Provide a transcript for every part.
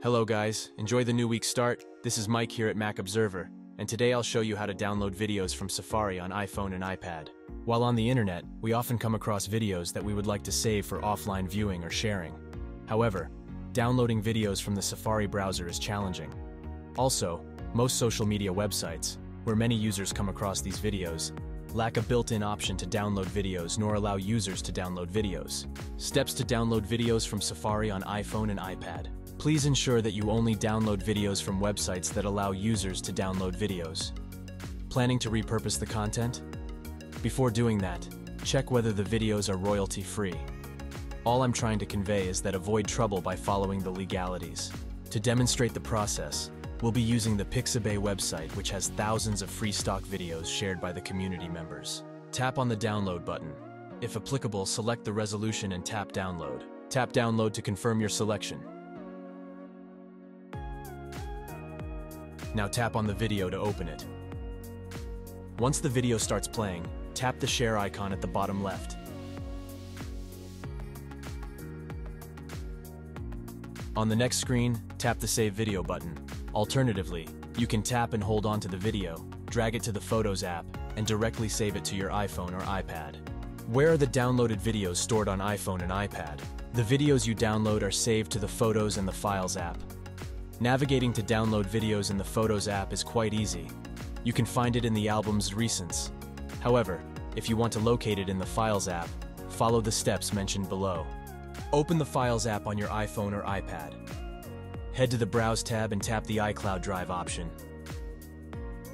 Hello guys, enjoy the new week start. This is Mike here at Mac Observer, and today I'll show you how to download videos from Safari on iPhone and iPad. While on the internet, we often come across videos that we would like to save for offline viewing or sharing. However, downloading videos from the Safari browser is challenging. Also, most social media websites, where many users come across these videos, lack a built-in option to download videos nor allow users to download videos. Steps to download videos from Safari on iPhone and iPad. Please ensure that you only download videos from websites that allow users to download videos. Planning to repurpose the content? Before doing that, check whether the videos are royalty-free. All I'm trying to convey is that avoid trouble by following the legalities. To demonstrate the process, we'll be using the Pixabay website, which has thousands of free stock videos shared by the community members. Tap on the download button. If applicable, select the resolution and tap download. Tap download to confirm your selection. Now tap on the video to open it. Once the video starts playing, tap the share icon at the bottom left. On the next screen, tap the Save Video button. Alternatively, you can tap and hold onto the video, drag it to the Photos app, and directly save it to your iPhone or iPad. Where are the downloaded videos stored on iPhone and iPad? The videos you download are saved to the Photos and the Files app. Navigating to download videos in the Photos app is quite easy. You can find it in the album's Recents. However, if you want to locate it in the Files app, follow the steps mentioned below. Open the Files app on your iPhone or iPad. Head to the Browse tab and tap the iCloud Drive option.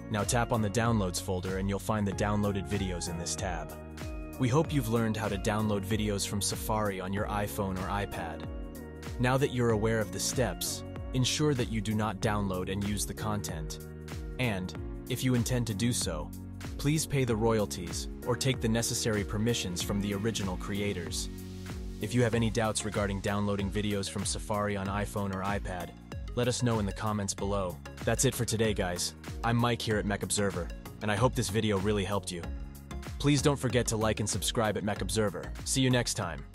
Now tap on the Downloads folder and you'll find the downloaded videos in this tab. We hope you've learned how to download videos from Safari on your iPhone or iPad. Now that you're aware of the steps, ensure that you do not download and use the content. And, if you intend to do so, please pay the royalties or take the necessary permissions from the original creators. If you have any doubts regarding downloading videos from Safari on iPhone or iPad, let us know in the comments below. That's it for today, guys. I'm Mike here at Mac Observer, and I hope this video really helped you. Please don't forget to like and subscribe at Mac Observer. See you next time.